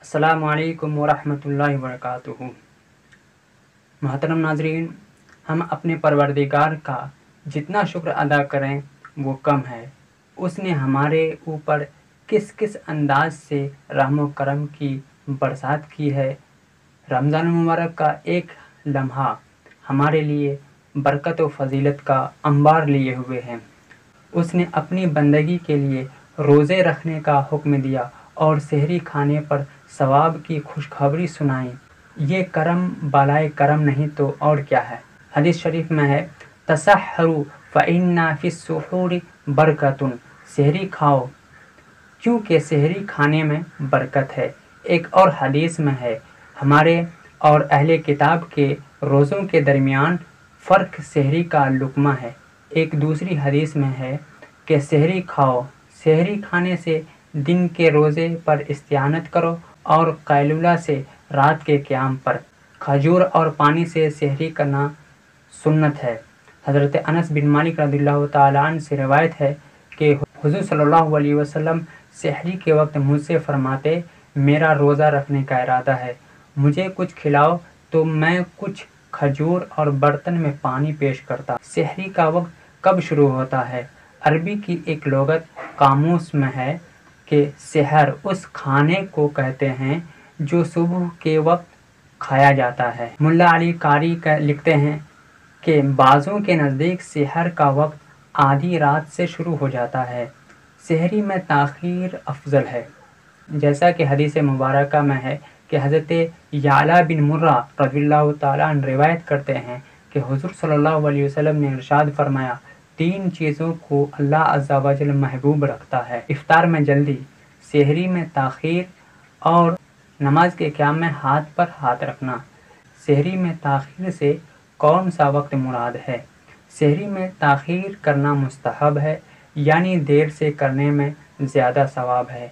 अस्सलामु अलैकुम वरहमतुल्लाहि वबरकातुहू। मोहतरम नाज़रीन, हम अपने परवरदिगार का जितना शुक्र अदा करें वो कम है। उसने हमारे ऊपर किस किस अंदाज से रहम व करम की बरसात की है। रमज़ान मुबारक का एक लम्हा हमारे लिए बरकत व फजीलत का अंबार लिए हुए हैं। उसने अपनी बंदगी के लिए रोज़े रखने का हुक्म दिया और सहरी खाने पर सवाब की खुशखबरी सुनाई। ये करम बालाए करम नहीं तो और क्या है। हदीस शरीफ में है, तसहरु फ़इन्ना फ़िस्सुहूरि बरकतुन, सहरी खाओ क्योंकि सहरी खाने में बरकत है। एक और हदीस में है, हमारे और अहले किताब के रोज़ों के दरमियान फ़र्क सहरी का लुक़मा है। एक दूसरी हदीस में है कि सहरी खाओ, सहरी खाने से दिन के रोज़े पर इस्तियानत करो और कैलुला से रात के क़याम पर। खजूर और पानी से सहरी करना सुन्नत है। हज़रत अनस बिन मालिक रज़ियल्लाहु ताला अन्हु से रिवायत है कि हुज़ूर सल्लल्लाहु अलैहि वसल्लम सहरी के वक्त मुझसे फरमाते, मेरा रोज़ा रखने का इरादा है, मुझे कुछ खिलाओ तो मैं कुछ खजूर और बर्तन में पानी पेश करता। सहरी का वक्त कब शुरू होता है? अरबी की एक लुग़त कामूस में है कि सहर उस खाने को कहते हैं जो सुबह के वक्त खाया जाता है। मुल्ला अली कारी लिखते हैं कि बाज़ों के नज़दीक सहर का वक्त आधी रात से शुरू हो जाता है। सहरी में ताख़ीर अफजल है, जैसा कि हदीस मुबारका में है कि हज़रत याला बिन मुर्रा रज़ियल्लाहु ताला अन्हु रिवायत करते हैं कि हुज़ूर सल्लल्लाहु अलैहि वसल्लम ने इरशाद फरमाया, 3 चीज़ों को अल्लाह अज़्ज़ा व जल महबूब रखता है, इफ्तार में जल्दी, सहरी में ताख़ीर और नमाज के क़याम में हाथ पर हाथ रखना। सहरी में ताख़ीर से कौन सा वक्त मुराद है? सहरी में ताख़ीर करना मुस्तहब है, यानी देर से करने में ज़्यादा सवाब है।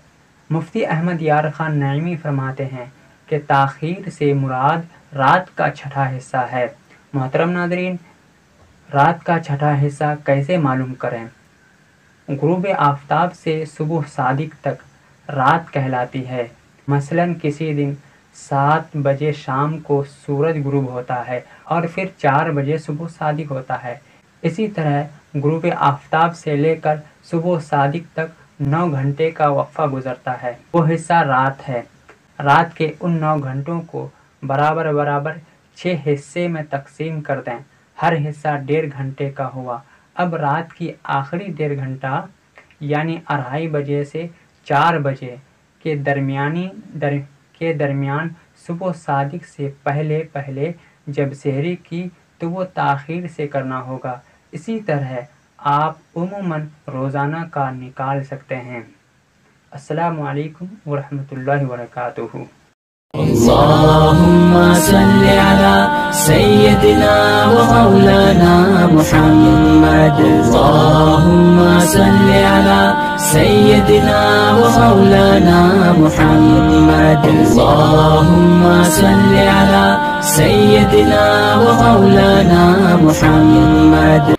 मुफ्ती अहमद यार खान नईमी फरमाते हैं कि ताख़ीर से मुराद रात का छठा हिस्सा है। मोहतरम नाज़रीन, रात का छठा हिस्सा कैसे मालूम करें? गुरूब आफ़ताब से सुबह सादिक तक रात कहलाती है। मसलन किसी दिन 7 बजे शाम को सूरज गुरूब होता है और फिर 4 बजे सुबह सादिक होता है। इसी तरह गुरूब आफ़ताब से लेकर सुबह सादिक तक 9 घंटे का वक्फ़ा गुज़रता है, वो हिस्सा रात है। रात के उन 9 घंटों को बराबर बराबर 6 हिस्से में तकसीम कर दें, हर हिस्सा 1.5 घंटे का हुआ। अब रात की आखिरी 1.5 घंटा यानी 2:30 बजे से 4 बजे के दरमियान सुबह सादिक से पहले पहले जब सहरी की तो वो ताख़ीर से करना होगा। इसी तरह आप उमूमन रोज़ाना का निकाल सकते हैं। अस्सलामु अलैकुम वरहमतुल्लाहि वबरकातुहू। अल्लाहुम्मा सल्लि अला सय्यदिना व मौलाना मुहम्मद। अल्लाहुम्मा सल्लि अला सय्यदिना व मौलाना मुहम्मद। अल्लाहुम्मा सल्लि अला सय्यदिना व मौलाना मुहम्मद।